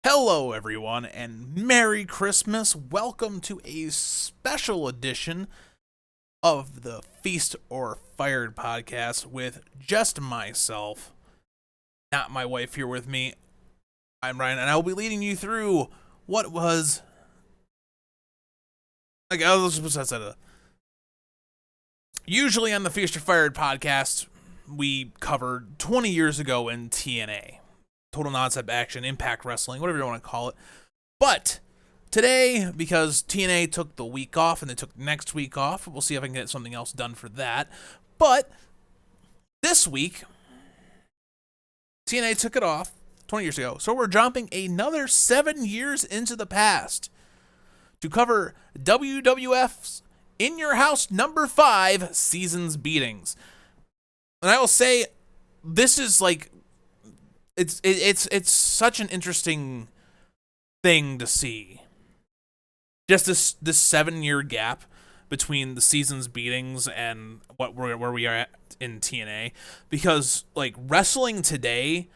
Hello, everyone, and Merry Christmas. Welcome to a special edition of the Feast or Fired podcast with just myself, not my wife here with me. I'm Ryan, and I will be leading you through what was. Usually on the Feast or Fired podcast, we covered 20 years ago in TNA. Total Nonstop Action, Impact Wrestling, whatever you want to call it. But today, because TNA took the week off and they took next week off, we'll see if I can get something else done for that. But this week, TNA took it off 20 years ago. So we're jumping another 7 years into the past to cover WWF's In Your House number 5 Seasons Beatings. And I will say, this is like, it's such an interesting thing to see. Just this 7 year gap between the season's beatings and where we are at in TNA, because like wrestling today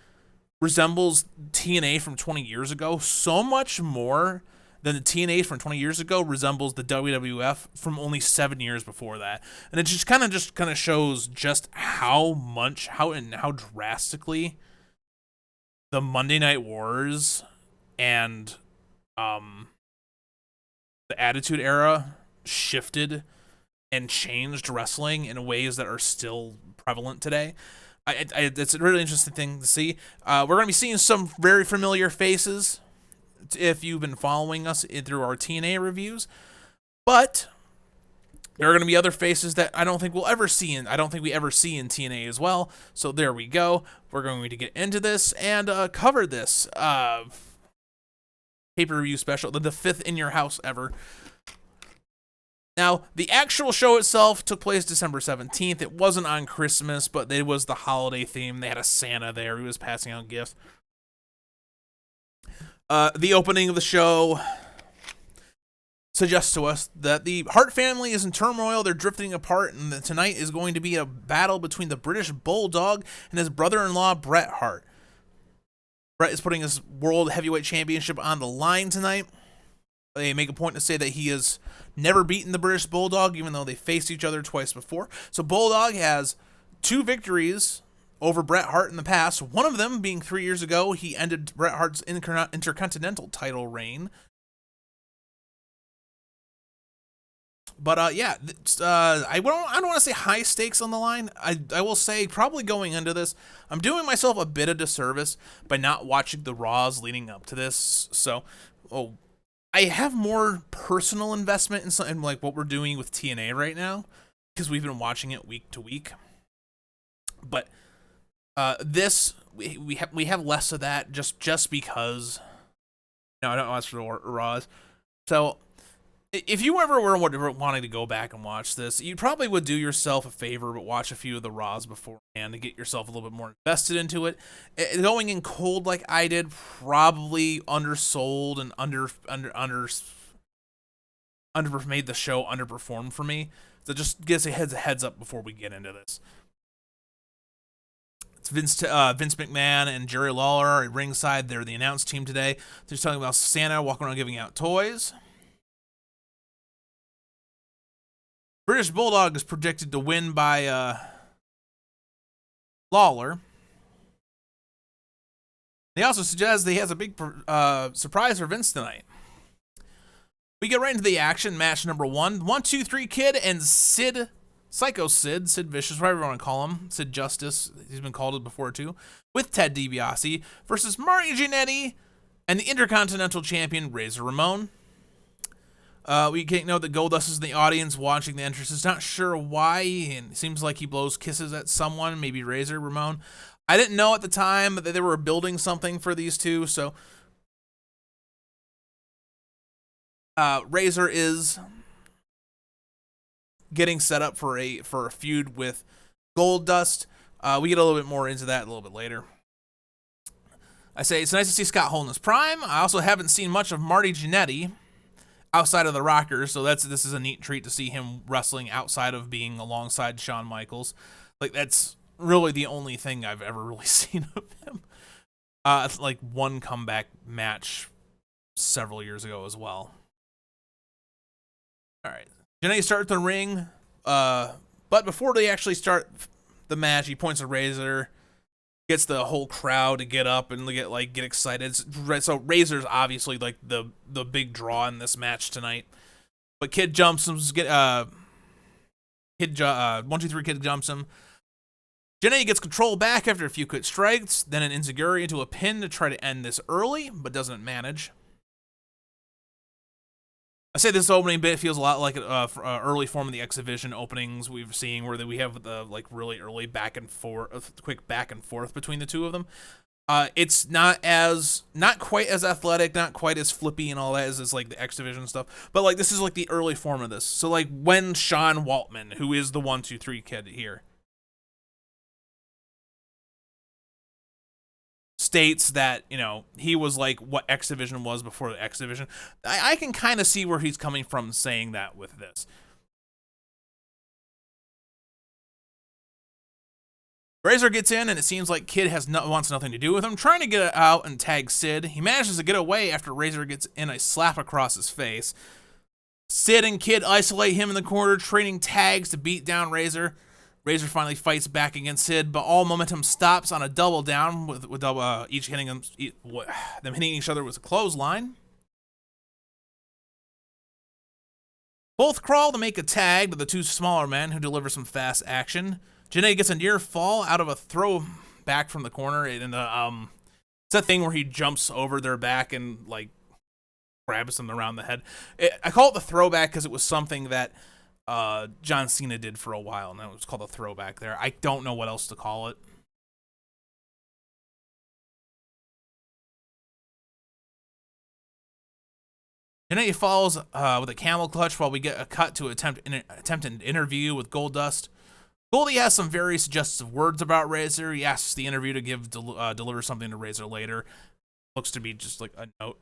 resembles TNA from 20 years ago so much more than the TNA from 20 years ago resembles the WWF from only 7 years before that. And it just kind of shows just how drastically the Monday Night Wars and the Attitude Era shifted and changed wrestling in ways that are still prevalent today. It's a really interesting thing to see. We're going to be seeing some very familiar faces if you've been following us through our TNA reviews, but there are going to be other faces that I don't think we ever see in TNA as well. So there we go. We're going to get into this and cover this pay-per-view special, the 5th In Your House ever. Now, the actual show itself took place December 17th. It wasn't on Christmas, but it was the holiday theme. They had a Santa there. He was passing out gifts. The opening of the show suggests to us that the Hart family is in turmoil. They're drifting apart, and tonight is going to be a battle between the British Bulldog and his brother-in-law, Bret Hart. Bret is putting his World Heavyweight Championship on the line tonight. They make a point to say that he has never beaten the British Bulldog, even though they faced each other twice before. So Bulldog has 2 victories over Bret Hart in the past, one of them being 3 years ago. He ended Bret Hart's Intercontinental title reign. But I don't want to say high stakes on the line. I will say, probably going into this, I'm doing myself a bit of disservice by not watching the Raws leading up to this. So, I have more personal investment in like what we're doing with TNA right now, because we've been watching it week to week. But this we have less of that just because. No, I don't watch the Raws. So, if you ever were wanting to go back and watch this, you probably would do yourself a favor, but watch a few of the Raws beforehand to get yourself a little bit more invested into it. Going in cold like I did probably undersold and made the show underperform for me. So just gives a heads up before we get into this. It's Vince McMahon and Jerry Lawler at ringside. They're the announce team today. They're just talking about Santa walking around giving out toys. British Bulldog is predicted to win by Lawler. They also suggest that he has a big surprise for Vince tonight. We get right into the action. Match number 1. 1, 2, 3 Kid and Sid, Psycho Sid Vicious, whatever you want to call him. Sid Justice, he's been called it before too. With Ted DiBiase versus Marty Jannetty and the Intercontinental Champion Razor Ramon. We can't know that Goldust is in the audience watching the entrances. Not sure why, and it seems like he blows kisses at someone, maybe Razor Ramon. I didn't know at the time that they were building something for these two, so Razor is getting set up for a feud with Goldust. We get a little bit more into that a little bit later. I say it's nice to see Scott Hall in his prime. I also haven't seen much of Marty Jannetty outside of the Rockers, so this is a neat treat to see him wrestling outside of being alongside Shawn Michaels. Like, that's really the only thing I've ever really seen of him. Like one comeback match several years ago as well. All right, Jannetty starts the ring, but before they actually start the match, he points at Razor, gets the whole crowd to get up and get excited. So Razor's obviously like the big draw in this match tonight. But Kid jumps him, 1, 2, 3 Kid jumps him. Jannetty gets control back after a few quick strikes, then an enziguri into a pin to try to end this early, but doesn't manage. I say this opening bit feels a lot like early form of the X Division openings we've seen, where we have the really early quick back and forth between the two of them. It's not quite as athletic, not quite as flippy and all that as like the X Division stuff, but like this is like the early form of this. So like when Sean Waltman, who is the 1, 2, 3 Kid here, states that, he was like what X Division was before the X Division, I can kind of see where he's coming from saying that with this. Razor gets in, and it seems like Kid wants nothing to do with him, trying to get out and tag Sid. He manages to get away after Razor gets in a slap across his face. Sid and Kid isolate him in the corner, trading tags to beat down Razor. Razor finally fights back against Sid, but all momentum stops on a double down with each hitting them hitting each other with a clothesline. Both crawl to make a tag, but the two smaller men who deliver some fast action. Jannetty gets a near fall out of a throw back from the corner, and it's that thing where he jumps over their back and like grabs them around the head. I call it the throwback because it was something that John Cena did for a while, and that was called a throwback there. I don't know what else to call it. Jannetty follows with a camel clutch while we get a cut to attempt an interview with Goldust. Goldie has some very suggestive words about Razor. He asks the interview to deliver something to Razor later. Looks to be just like a note.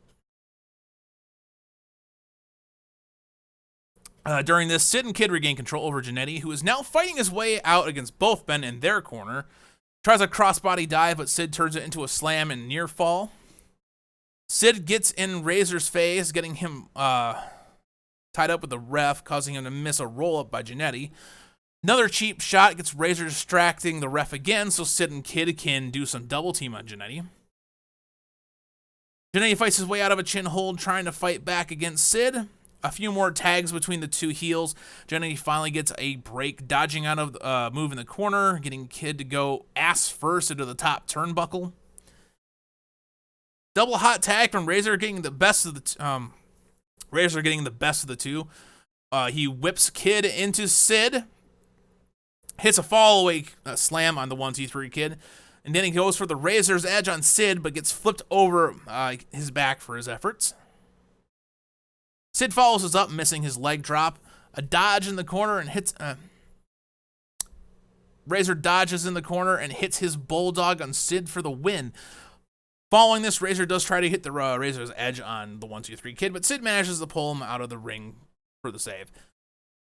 During this, Sid and Kid regain control over Jannetty, who is now fighting his way out against both men in their corner. Tries a crossbody dive, but Sid turns it into a slam and near fall. Sid gets in Razor's face, getting him tied up with the ref, causing him to miss a roll-up by Jannetty. Another cheap shot gets Razor distracting the ref again, so Sid and Kid can do some double team on Jannetty. Jannetty fights his way out of a chin hold, trying to fight back against Sid. A few more tags between the two heels. Jannetty finally gets a break, dodging out of a move in the corner, getting Kid to go ass first into the top turnbuckle. Double hot tag from Razor, getting the best of the two. He whips Kid into Sid. Hits a fall away slam on the 1, 2, 3 Kid. And then he goes for the Razor's Edge on Sid, but gets flipped over his back for his efforts. Sid follows us up, missing his leg drop. A dodge in the corner and hits... Razor dodges in the corner and hits his bulldog on Sid for the win. Following this, Razor does try to hit the Razor's Edge on the 1, 2, 3 Kid, but Sid manages to pull him out of the ring for the save.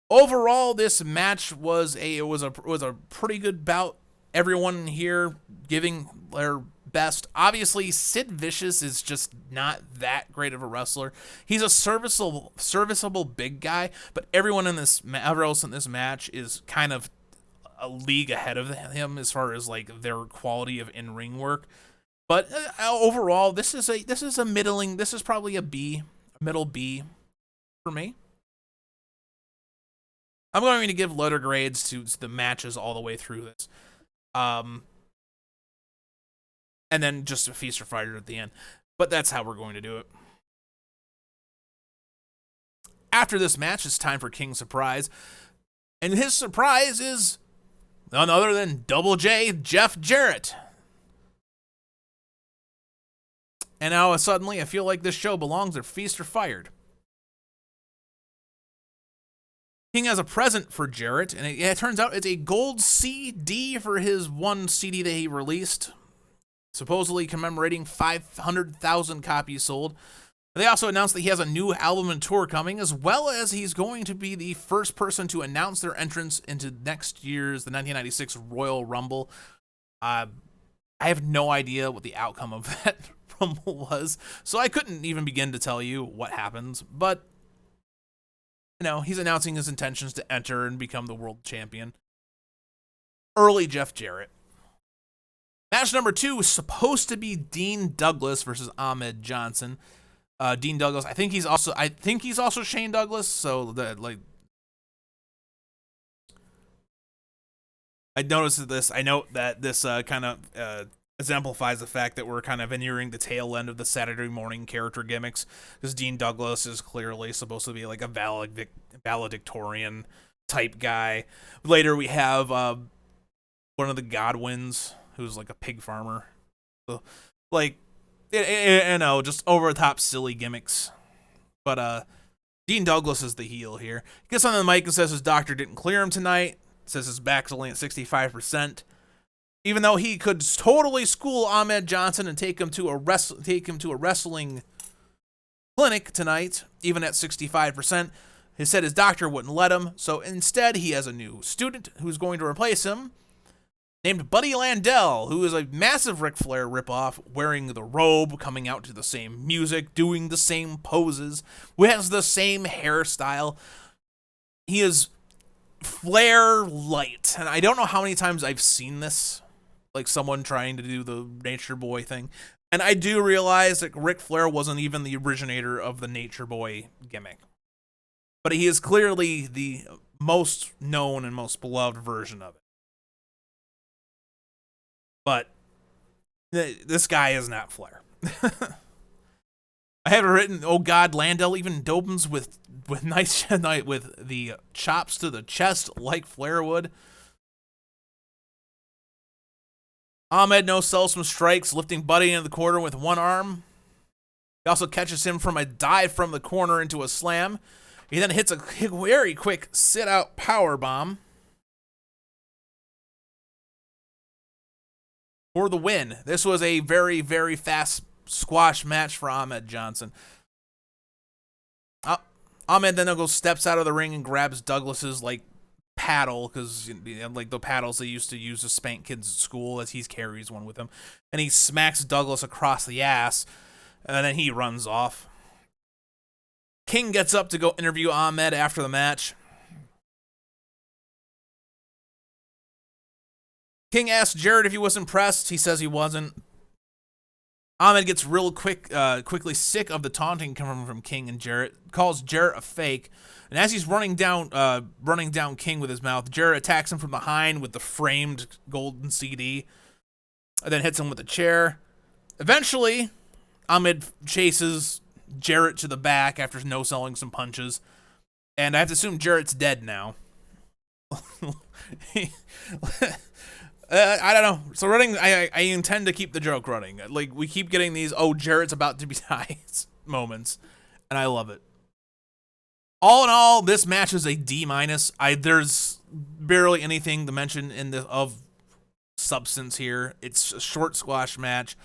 Overall, this match was a pretty good bout. Everyone here giving their best. Obviously, Sid Vicious is just not that great of a wrestler. He's a serviceable big guy, but everyone else in this match is kind of a league ahead of him as far as like their quality of in-ring work. But overall, this is a middling. This is probably a middle B for me. I'm going to give letter grades to the matches all the way through this. And then just a feast or fighter at the end. But that's how we're going to do it. After this match, it's time for King's surprise. And his surprise is none other than Double J, Jeff Jarrett. And now suddenly I feel like this show belongs to Feast or Fired. King has a present for Jarrett, and it turns out it's a gold CD for his one CD that he released, supposedly commemorating 500,000 copies sold. They also announced that he has a new album and tour coming, as well as he's going to be the first person to announce their entrance into next year's, the 1996 Royal Rumble. I have no idea what the outcome of that Rumble was, so I couldn't even begin to tell you what happens. But he's announcing his intentions to enter and become the world champion. Early Jeff Jarrett. Match number 2 was supposed to be Dean Douglas versus Ahmed Johnson. Dean Douglas, I think he's also Shane Douglas, so that I noticed this. I note that this kind of exemplifies the fact that we're kind of nearing the tail end of the Saturday morning character gimmicks, because Dean Douglas is clearly supposed to be like a valedictorian type guy. Later we have one of the Godwins, who's like a pig farmer. So, just over the top silly gimmicks. But Dean Douglas is the heel here. He gets on the mic and says his doctor didn't clear him tonight. Says his back's only at 65%. Even though he could totally school Ahmed Johnson and take him to a wrestling clinic tonight, even at 65%, he said his doctor wouldn't let him. So instead, he has a new student who's going to replace him, named Buddy Landel, who is a massive Ric Flair ripoff, wearing the robe, coming out to the same music, doing the same poses, who has the same hairstyle. He is Flair light, and I don't know how many times I've seen this, like someone trying to do the Nature Boy thing, and I do realize that Ric Flair wasn't even the originator of the Nature Boy gimmick, but he is clearly the most known and most beloved version of it. But this guy is not Flair. I have it written, oh God, Landel even dopes with nice night with the chops to the chest like Flair would. Ahmed no-sells some strikes, lifting Buddy into the corner with one arm. He also catches him from a dive from the corner into a slam. He then hits a very quick sit-out power bomb for the win. This was a very, very fast squash match for Ahmed Johnson. Ahmed then goes steps out of the ring and grabs Douglas's paddle, because like the paddles they used to use to spank kids at school, as he carries one with him, and he smacks Douglas across the ass, and then he runs off. King gets up to go interview Ahmed after the match. King asks Jarrett if he was impressed. He says he wasn't. Ahmed gets quickly sick of the taunting coming from King and Jarrett, calls Jarrett a fake, and as he's running down King with his mouth, Jarrett attacks him from behind with the framed golden CD, and then hits him with a chair. Eventually, Ahmed chases Jarrett to the back after no-selling some punches, and I have to assume Jarrett's dead now. I don't know. So I intend to keep the joke running. Like, we keep getting these, oh, Jarrett's about to be died moments, and I love it. All in all, this match is a D-. There's barely anything to mention of substance here. It's a short squash match.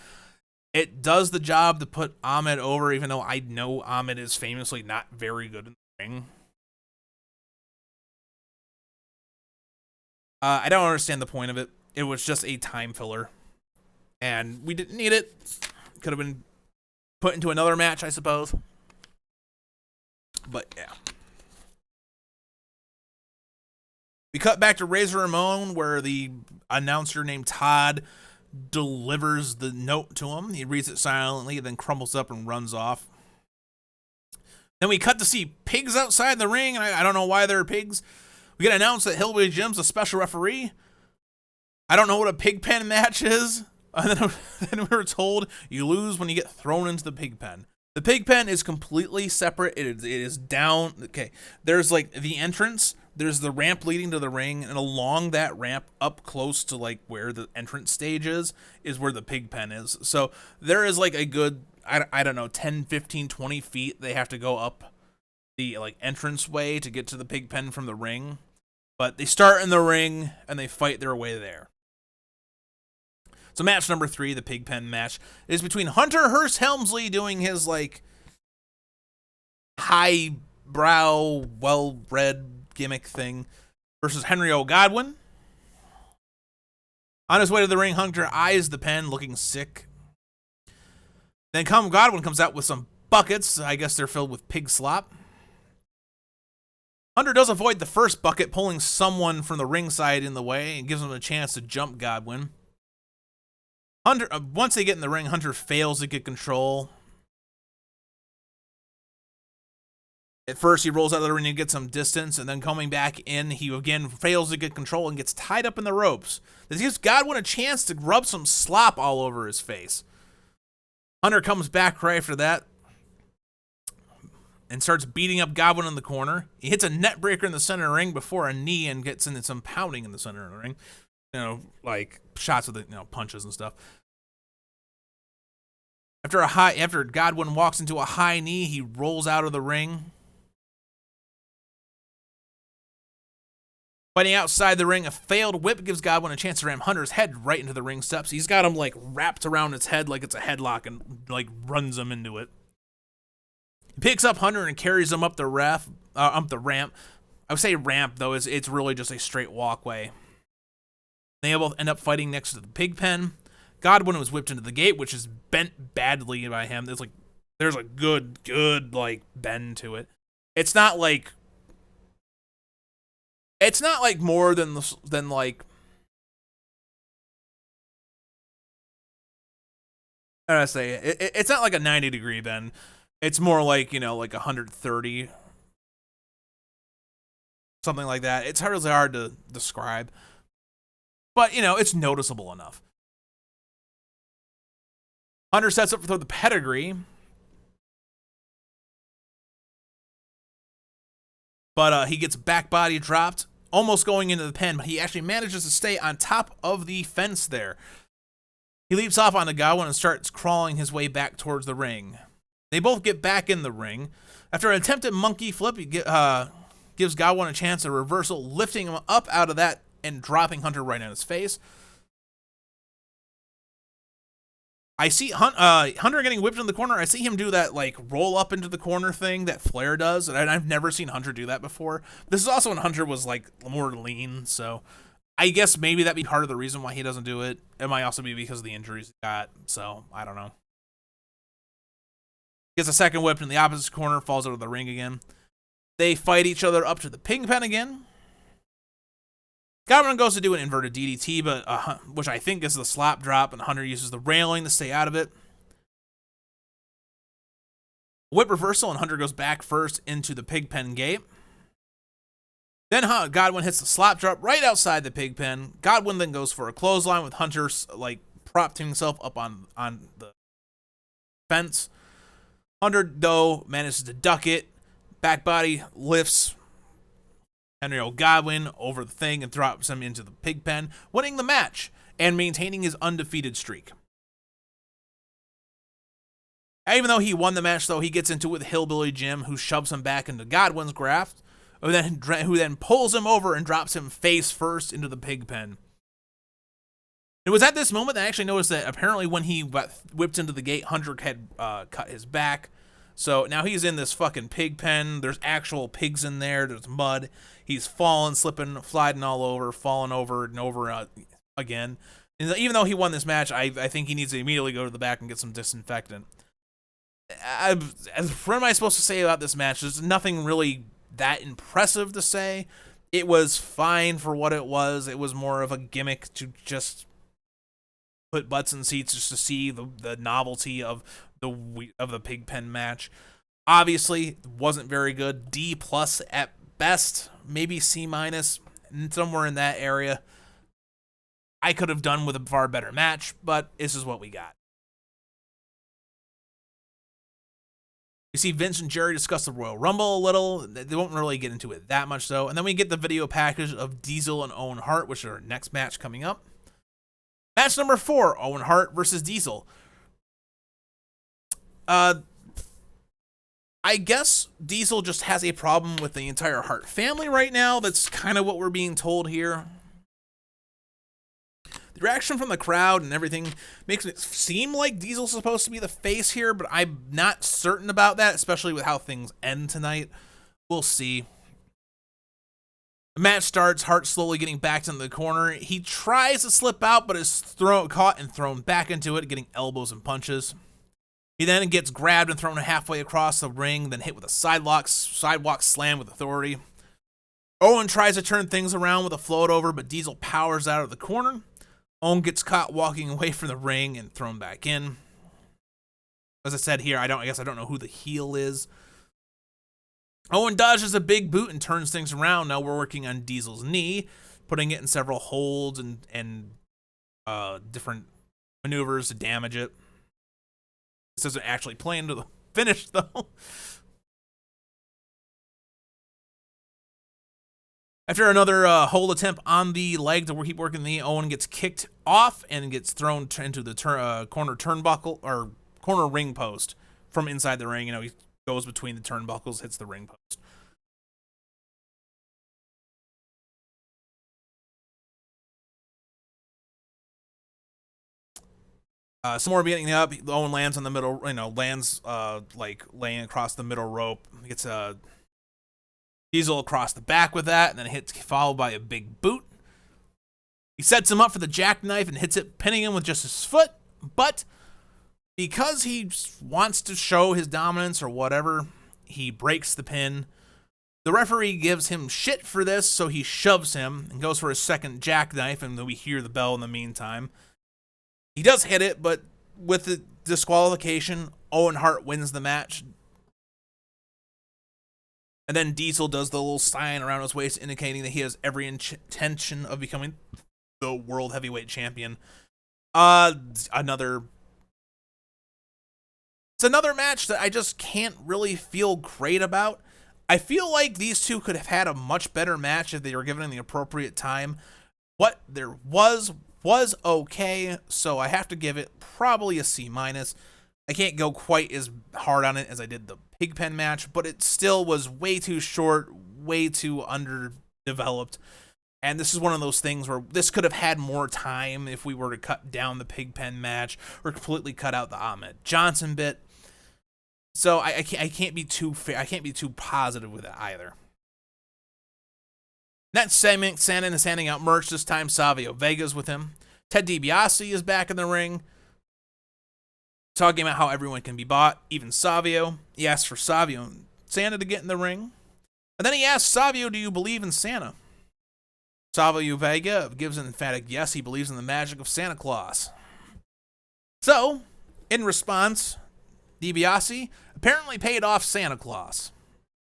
It does the job to put Ahmed over, even though I know Ahmed is famously not very good in the ring. I don't understand the point of it. It was just a time filler, and we didn't need it. Could have been put into another match, I suppose. But yeah. We cut back to Razor Ramon, where the announcer named Todd delivers the note to him. He reads it silently, then crumbles up and runs off. Then we cut to see pigs outside the ring, and I don't know why there are pigs. We get announced that Hillbilly Jim's a special referee. I don't know what a pig pen match is. And then we were told you lose when you get thrown into the pig pen. The pig pen is completely separate. It is down. Okay, there's like the entrance. There's the ramp leading to the ring, and along that ramp, up close to like where the entrance stage is where the pig pen is. So there is like a good, I don't know, 10, 15, 20 feet they have to go up the like entrance way to get to the pig pen from the ring. But they start in the ring and they fight their way there. So match number 3, the pig pen match, is between Hunter Hearst Helmsley doing his like highbrow, well-bred gimmick thing versus Henry O. Godwinn. On his way to the ring, Hunter eyes the pen, looking sick. Then Godwin comes out with some buckets. I guess they're filled with pig slop. Hunter does avoid the first bucket, pulling someone from the ringside in the way and gives him a chance to jump Godwin. Hunter, once they get in the ring, Hunter fails to get control. At first, he rolls out of the ring and gets some distance, and then coming back in, he again fails to get control and gets tied up in the ropes. This gives Godwin a chance to rub some slop all over his face. Hunter comes back right after that and starts beating up Godwin in the corner. He hits a net breaker in the center of the ring before a knee and gets into some pounding in the center of the ring. You know, like shots with the, punches and stuff. After Godwin walks into a high knee, he rolls out of the ring. Fighting outside the ring, a failed whip gives Godwin a chance to ram Hunter's head right into the ring steps. He's got him like wrapped around his head like it's a headlock and like runs him into it. He picks up Hunter and carries him up the ramp. I would say ramp though, it's really just a straight walkway. They both end up fighting next to the pig pen. Godwin was whipped into the gate, which is bent badly by him. There's a good like bend to it. It's not like more than like, how do I say it? It's not like a 90-degree bend. It's more like, like 130, something like that. It's really hard to describe, but it's noticeable enough. Hunter sets up for the pedigree, but he gets back body dropped, almost going into the pen, but he actually manages to stay on top of the fence there. He leaps off onto Godwin and starts crawling his way back towards the ring. They both get back in the ring. After an attempted monkey flip, he gives Godwin a chance at a reversal, lifting him up out of that and dropping Hunter right on his face. I see Hunter getting whipped in the corner. I see him do that like roll up into the corner thing that Flair does, and I've never seen Hunter do that before. This is also when Hunter was like more lean, so I guess maybe that'd be part of the reason why he doesn't do it. It might also be because of the injuries he got, so I don't know. Gets a second whip in the opposite corner, falls out of the ring again. They fight each other up to the pig pen again. Godwin goes to do an inverted DDT, but which I think is the slop drop, and Hunter uses the railing to stay out of it. Whip reversal, and Hunter goes back first into the pig pen gate. Then Godwin hits the slop drop right outside the pig pen. Godwin then goes for a clothesline with Hunter like propped himself up on the fence. Hunter, though, manages to duck it. Back body lifts Henry Godwin over the thing and drops him into the pig pen, winning the match and maintaining his undefeated streak. Even though he won the match, though, he gets into it with Hillbilly Jim, who shoves him back into Godwin's grasp, who then pulls him over and drops him face first into the pig pen. It was at this moment that I actually noticed that apparently when he got whipped into the gate, Hunter had cut his back. So now he's in this fucking pig pen. There's actual pigs in there. There's mud. He's falling, slipping, sliding all over, falling over and over again. And even though he won this match, I think he needs to immediately go to the back and get some disinfectant. What am I supposed to say about this match? There's nothing really that impressive to say. It was fine for what it was. It was more of a gimmick to just put butts in seats just to see the novelty of the pig pen match. Obviously, wasn't very good. D+ at best, maybe C-, somewhere in that area. I could have done with a far better match, but this is what we got. You see Vince and Jerry discuss the Royal Rumble a little. They won't really get into it that much, though. And then we get the video package of Diesel and Owen Hart, which is our next match coming up. Match number 4, Owen Hart versus Diesel. I guess Diesel just has a problem with the entire Hart family right now. That's kind of what we're being told here. The reaction from the crowd and everything makes it seem like Diesel's supposed to be the face here, but I'm not certain about that, especially with how things end tonight. We'll see. The match starts, Hart slowly getting backed into the corner. He tries to slip out, but is caught and thrown back into it, getting elbows and punches. He then gets grabbed and thrown halfway across the ring, then hit with a sidewalk slam with authority. Owen tries to turn things around with a float over, but Diesel powers out of the corner. Owen gets caught walking away from the ring and thrown back in. As I said here, I guess I don't know who the heel is. Owen dodges a big boot and turns things around. Now we're working on Diesel's knee, putting it in several holds and different maneuvers to damage it. This doesn't actually play into the finish, though. After another hold attempt on the leg to keep working the knee, Owen gets kicked off and gets thrown into the corner turnbuckle or corner ring post from inside the ring. You know, he goes between the turnbuckles, hits the ring post. Some more getting up. Owen lands on the middle, lands like laying across the middle rope. He gets Diesel across the back with that, and then hits followed by a big boot. He sets him up for the jackknife and hits it, pinning him with just his foot. But because he wants to show his dominance or whatever, he breaks the pin. The referee gives him shit for this, so he shoves him and goes for his second jackknife, and then we hear the bell in the meantime. He does hit it, but with the disqualification, Owen Hart wins the match. And then Diesel does the little sign around his waist indicating that he has every intention of becoming the World Heavyweight Champion. It's another match that I just can't really feel great about. I feel like these two could have had a much better match if they were given the appropriate time. What there was okay, so I have to give it probably a C-. I can't go quite as hard on it as I did the Pigpen match, but it still was way too short, way too underdeveloped. And this is one of those things where this could have had more time if we were to cut down the Pigpen match or completely cut out the Ahmed Johnson bit. So I can't be too fair. I can't be too positive with it either. Next segment, Santa is handing out merch. This time, Savio Vega's with him. Ted DiBiase is back in the ring, talking about how everyone can be bought, even Savio. He asks for Savio and Santa to get in the ring. And then he asks Savio, do you believe in Santa? Savio Vega gives an emphatic yes, he believes in the magic of Santa Claus. So, in response, DiBiase apparently paid off Santa Claus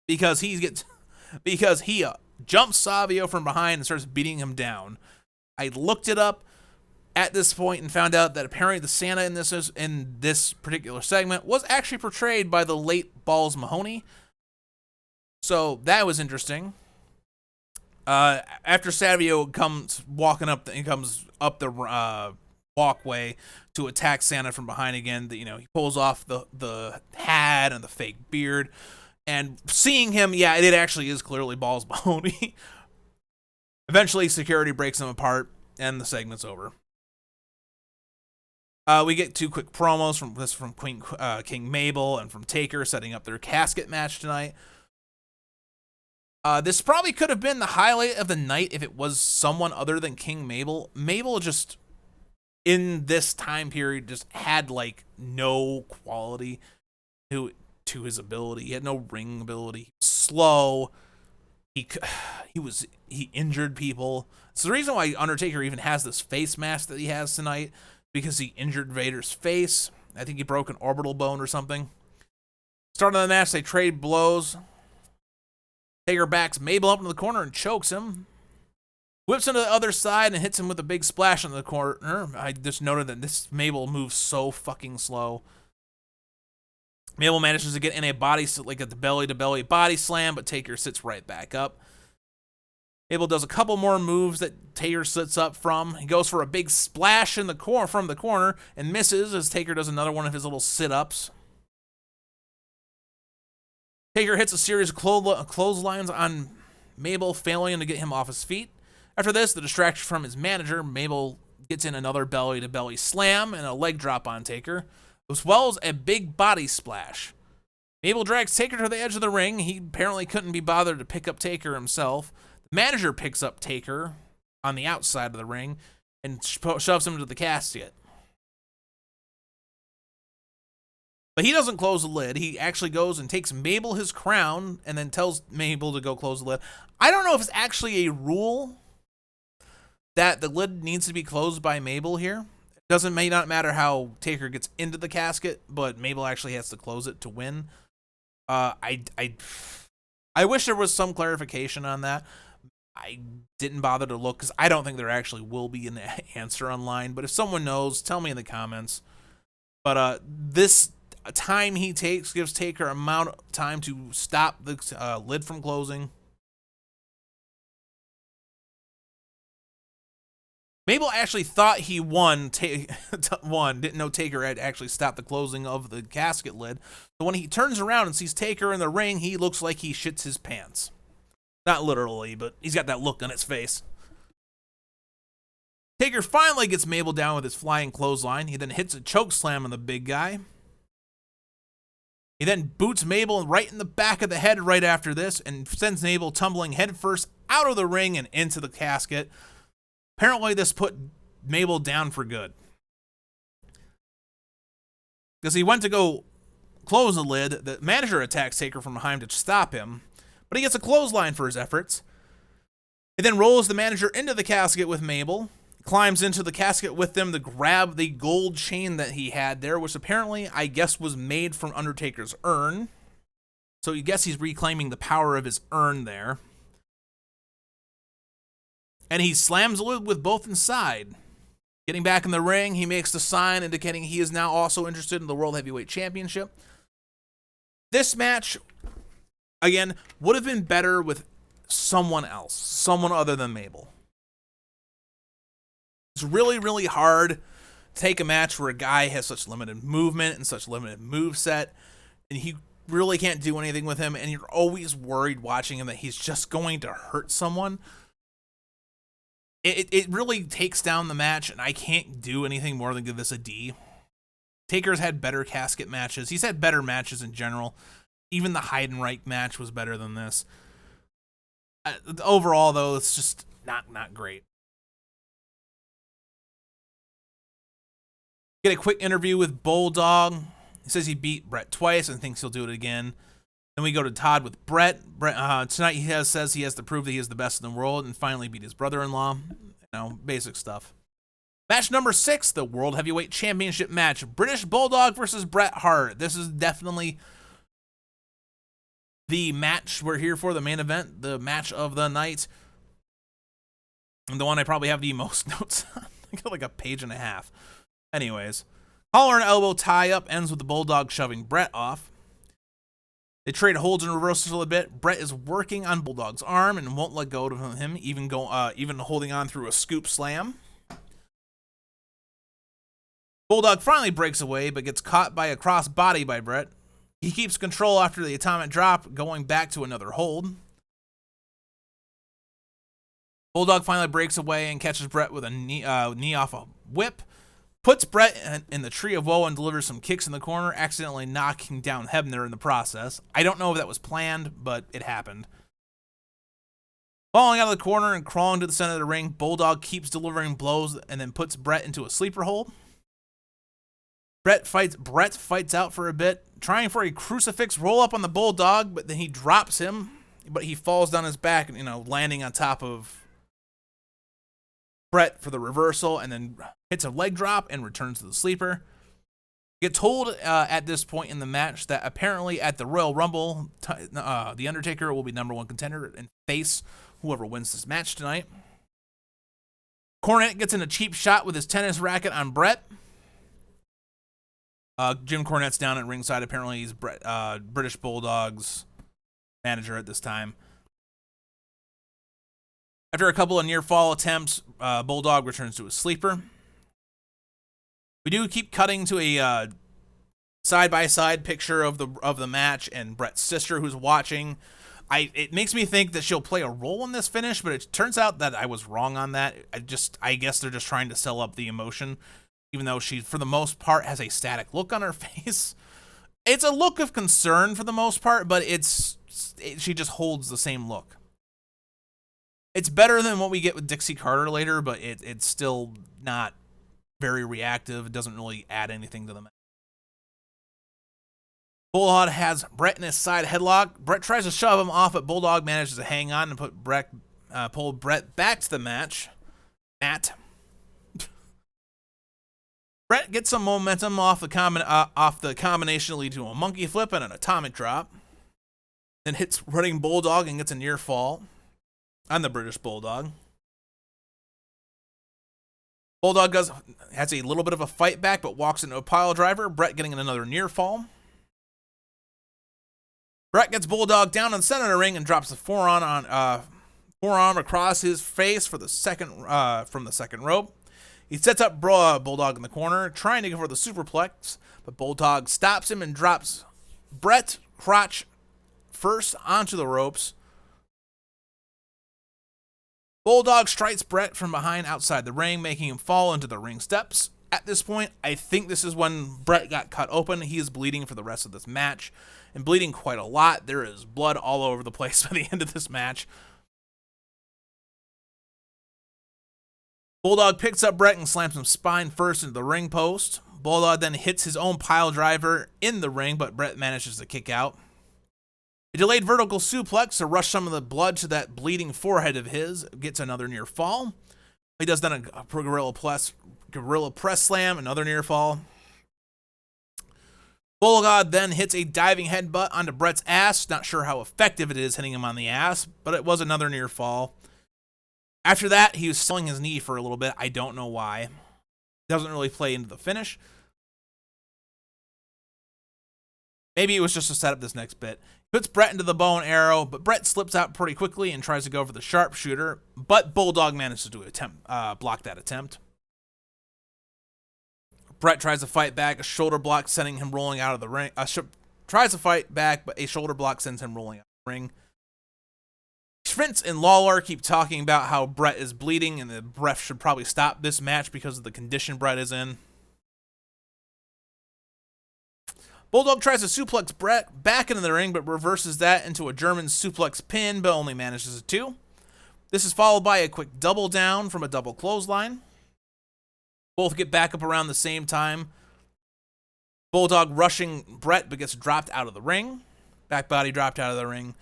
because he jumps Savio from behind and starts beating him down. I looked it up at this point and found out that apparently the Santa in this particular segment was actually portrayed by the late Balls Mahoney. So that was interesting. After Savio comes up the walkway to attack Santa from behind again, he pulls off the hat and the fake beard. And seeing him, yeah, it actually is clearly Balls Mahoney. Eventually, security breaks them apart, and the segment's over. We get two quick promos from King Mabel and from Taker setting up their casket match tonight. This probably could have been the highlight of the night if it was someone other than King Mabel. Mabel just, in this time period, just had no quality to his ability. He had no ring ability. Slow. He injured people. It's the reason why Undertaker even has this face mask that he has tonight, because he injured Vader's face. I think he broke an orbital bone or something. Starting the match, they trade blows. Taker backs Mabel up into the corner and chokes him. Whips him to the other side and hits him with a big splash in the corner. I just noted that this Mabel moves so fucking slow. Mabel manages to get in a the belly-to-belly body slam, but Taker sits right back up. Mabel does a couple more moves that Taker sits up from. He goes for a big splash from the corner and misses as Taker does another one of his little sit-ups. Taker hits a series of clotheslines on Mabel, failing to get him off his feet. After this, the distraction from his manager, Mabel gets in another belly-to-belly slam and a leg drop on Taker, as well as a big body splash. Mabel drags Taker to the edge of the ring. He apparently couldn't be bothered to pick up Taker himself. Manager picks up Taker on the outside of the ring and shoves him to the casket. But he doesn't close the lid. He actually goes and takes Mabel his crown and then tells Mabel to go close the lid. I don't know if it's actually a rule that the lid needs to be closed by Mabel here. May not matter how Taker gets into the casket, but Mabel actually has to close it to win. I wish there was some clarification on that. I didn't bother to look because I don't think there actually will be an answer online. But if someone knows, tell me in the comments. But this time he takes gives Taker amount of time to stop the lid from closing. Mabel actually thought he won. Didn't know Taker had actually stopped the closing of the casket lid. So when he turns around and sees Taker in the ring, he looks like he shits his pants. Not literally, but he's got that look on his face. Taker finally gets Mabel down with his flying clothesline. He then hits a choke slam on the big guy. He then boots Mabel right in the back of the head right after this and sends Mabel tumbling headfirst out of the ring and into the casket. Apparently, this put Mabel down for good. Because he went to go close the lid, the manager attacks Taker from behind to stop him, but he gets a clothesline for his efforts. He then rolls the manager into the casket with Mabel, climbs into the casket with them to grab the gold chain that he had there, which apparently, I guess, was made from Undertaker's urn. So you guess he's reclaiming the power of his urn there. And he slams the lid with both inside. Getting back in the ring, he makes the sign indicating he is now also interested in the World Heavyweight Championship. This match, again, would have been better with someone else, someone other than Mabel. It's really, really hard to take a match where a guy has such limited movement and such limited moveset, and he really can't do anything with him, and you're always worried watching him that he's just going to hurt someone. It really takes down the match, and I can't do anything more than give this a D. Taker's had better casket matches. He's had better matches in general. Even the Heidenreich match was better than this. Overall, though, it's just not great. Get a quick interview with Bulldog. He says he beat Bret twice and thinks he'll do it again. Then we go to Todd with Bret. Tonight he says he has to prove that he is the best in the world and finally beat his brother-in-law. Basic stuff. Match number 6, the World Heavyweight Championship match. British Bulldog versus Bret Hart. This is definitely the match we're here for, the main event, the match of the night. And the one I probably have the most notes on. I got like a page and a half. Anyways, collar and elbow tie-up ends with the Bulldog shoving Bret off. They trade holds and reversals a bit. Bret is working on Bulldog's arm and won't let go of him, even holding on through a scoop slam. Bulldog finally breaks away, but gets caught by a cross body by Bret. He keeps control after the atomic drop, going back to another hold. Bulldog finally breaks away and catches Bret with a knee off a whip. Puts Bret in the Tree of Woe and delivers some kicks in the corner, accidentally knocking down Hebner in the process. I don't know if that was planned, but it happened. Falling out of the corner and crawling to the center of the ring, Bulldog keeps delivering blows and then puts Bret into a sleeper hold. Bret fights out for a bit, trying for a crucifix roll up on the Bulldog, but then he drops him, but he falls down his back, landing on top of Bret for the reversal, and then hits a leg drop and returns to the sleeper. Get told at this point in the match that apparently at the Royal Rumble, The Undertaker will be #1 contender and face whoever wins this match tonight. Cornette gets in a cheap shot with his tennis racket on Bret. Jim Cornette's down at ringside. Apparently he's British Bulldog's manager at this time. After a couple of near-fall attempts, Bulldog returns to his sleeper. We do keep cutting to a side-by-side picture of the match and Bret's sister who's watching. It makes me think that she'll play a role in this finish, but it turns out that I was wrong on that. I guess they're just trying to sell up the emotion, even though she, for the most part, has a static look on her face. It's a look of concern for the most part, but she just holds the same look. It's better than what we get with Dixie Carter later, but it's still not very reactive. It doesn't really add anything to the match. Bulldog has Bret in his side headlock. Bret tries to shove him off, but Bulldog manages to hang on and pull Bret back to the match. Bret gets some momentum off the combination, leading to a monkey flip and an atomic drop. Then hits running Bulldog and gets a near fall on the British Bulldog. Bulldog has a little bit of a fight back, but walks into a pile driver. Bret getting another near fall. Bret gets Bulldog down in the center of the ring and drops the forearm across his face for the from the second rope. He sets up Bulldog in the corner, trying to go for the superplex, but Bulldog stops him and drops Bret crotch first onto the ropes. Bulldog strikes Bret from behind outside the ring, making him fall into the ring steps. At this point, I think this is when Bret got cut open. He is bleeding for the rest of this match, and bleeding quite a lot. There is blood all over the place by the end of this match. Bulldog picks up Bret and slams him spine first into the ring post. Bulldog then hits his own pile driver in the ring, but Bret manages to kick out. A delayed vertical suplex to rush some of the blood to that bleeding forehead of his. Gets another near fall. He does then a gorilla press slam, another near fall. Bulldog then hits a diving headbutt onto Bret's ass. Not sure how effective it is hitting him on the ass, but it was another near fall. After that, he was selling his knee for a little bit. I don't know why. Doesn't really play into the finish. Maybe it was just to set up this next bit. Puts Bret into the bow and arrow, but Bret slips out pretty quickly and tries to go for the sharpshooter, but Bulldog manages to block that attempt. Bret tries to fight back, a shoulder block sending him rolling out of the ring. Tries to fight back, but a shoulder block sends him rolling out of the ring. Vince and Lawler keep talking about how Bret is bleeding and the ref should probably stop this match because of the condition Bret is in. Bulldog tries to suplex Bret back into the ring, but reverses that into a German suplex pin, but only manages to. This is followed by a quick double down from a double clothesline. Both get back up around the same time. Bulldog rushing Bret, but gets dropped out of the ring. Back body dropped out of the ring.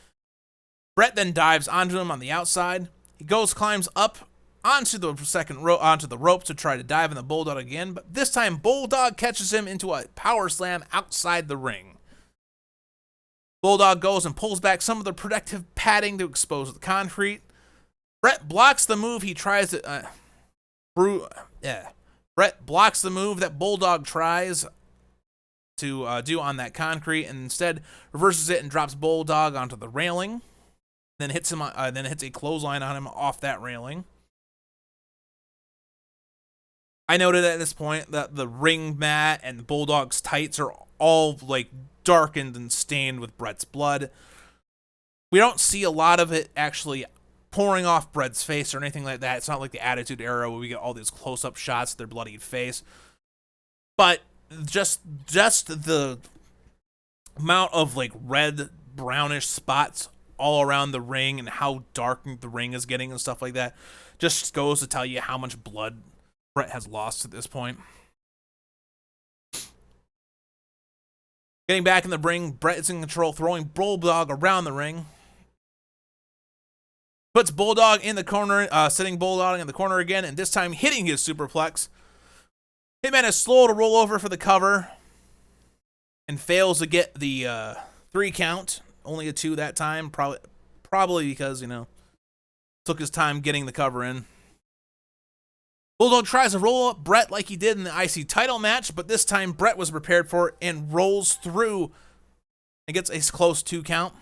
Bret then dives onto him on the outside. He climbs up onto the rope to try to dive in the Bulldog again, but this time Bulldog catches him into a power slam outside the ring. Bulldog goes and pulls back some of the protective padding to expose the concrete. Bret blocks the move Bret blocks the move that Bulldog tries to do on that concrete, and instead reverses it and drops Bulldog onto the railing. Then hits a clothesline on him off that railing. I noted at this point that the ring mat and Bulldog's tights are all like darkened and stained with Bret's blood. We don't see a lot of it actually pouring off Bret's face or anything like that. It's not like the Attitude Era where we get all these close-up shots of their bloodied face. But just the amount of like red brownish spots all around the ring and how dark the ring is getting and stuff like that just goes to tell you how much blood Bret has lost at this point. Getting back in the ring, Bret is in control, throwing Bulldog around the ring. Puts Bulldog in the corner, sitting Bulldog in the corner again, and this time hitting his superplex. Hitman is slow to roll over for the cover and fails to get the 3 count. Only a 2 that time, probably because, took his time getting the cover in. Bulldog tries to roll up Bret like he did in the IC title match, but this time Bret was prepared for it and rolls through and gets a close 2 count.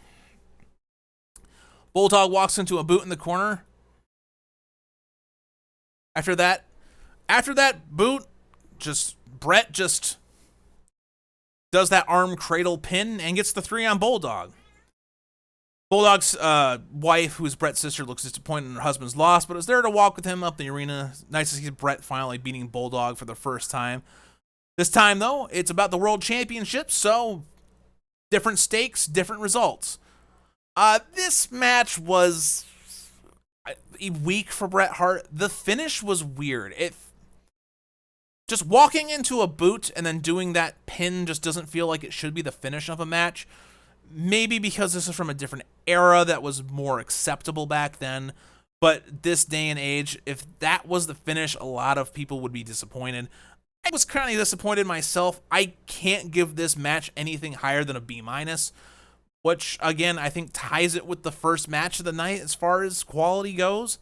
Bulldog walks into a boot in the corner. After that boot, Bret just does that arm cradle pin and gets the 3 on Bulldog. Bulldog's wife, who's Bret's sister, looks disappointed in her husband's loss, but is there to walk with him up the arena. Nice to see Bret finally beating Bulldog for the first time. This time, though, it's about the World Championship, so different stakes, different results. This match was weak for Bret Hart. The finish was weird. It just walking into a boot and then doing that pin just doesn't feel like it should be the finish of a match. Maybe because this is from a different era that was more acceptable back then. But this day and age, if that was the finish, a lot of people would be disappointed. I was kind of disappointed myself. I can't give this match anything higher than a B-, which, again, I think ties it with the first match of the night as far as quality goes.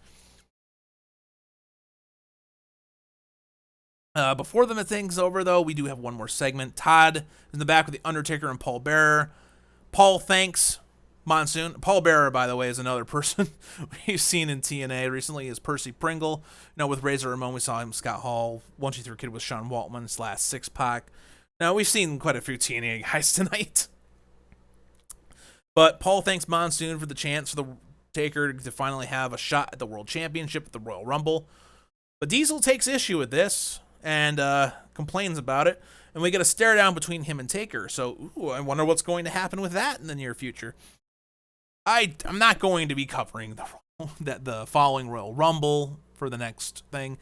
Before the thing's over, though, we do have one more segment. Todd in the back with The Undertaker and Paul Bearer. Paul thanks Monsoon. Paul Bearer, by the way, is another person we've seen in TNA recently, is Percy Pringle. With Razor Ramon, we saw him, Scott Hall, 1-2-3 Kid with Sean Waltman, / Six Pack. Now, we've seen quite a few TNA guys tonight. But Paul thanks Monsoon for the chance for the Taker to finally have a shot at the World Championship at the Royal Rumble. But Diesel takes issue with this and complains about it. And we get a stare down between him and Taker. So, I wonder what's going to happen with that in the near future. I'm not going to be covering the following Royal Rumble for the next thing.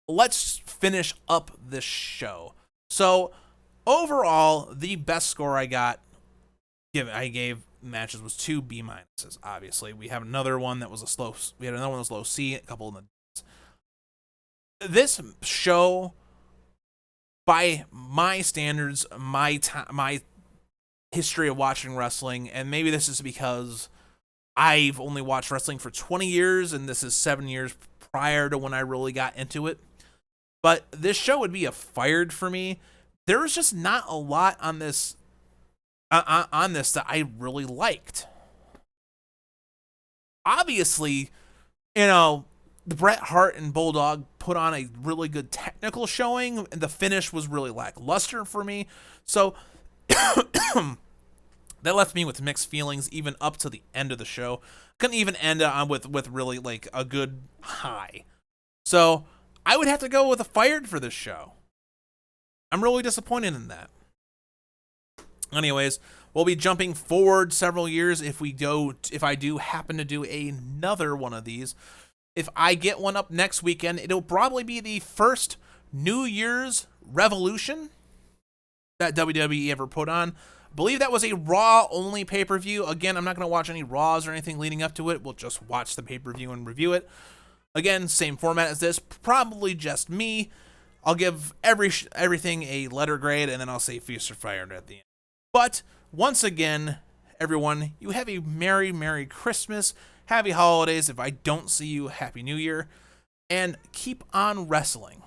Let's finish up this show. So, overall, the best score I gave matches was 2 B-. Obviously, we have another one that was low C, a couple of the. This show, by my standards, my history of watching wrestling, and maybe this is because I've only watched wrestling for 20 years, and this is 7 years prior to when I really got into it. But this show would be a fired for me. There was just not a lot on this that I really liked. Obviously, the Bret Hart and Bulldog put on a really good technical showing, and the finish was really lackluster for me. So that left me with mixed feelings even up to the end of the show. Couldn't even end on with really like a good high. So I would have to go with a fired for this show. I'm really disappointed in that. Anyways, we'll be jumping forward several years if I do happen to do another one of these. If I get one up next weekend, it'll probably be the first New Year's Revolution that WWE ever put on. I believe that was a Raw-only pay-per-view. Again, I'm not going to watch any Raws or anything leading up to it. We'll just watch the pay-per-view and review it. Again, same format as this. Probably just me. I'll give everything a letter grade, and then I'll say Feast or Fire at the end. But, once again, everyone, you have a Merry, Merry Christmas. Happy holidays. If I don't see you, Happy New Year. And keep on wrestling.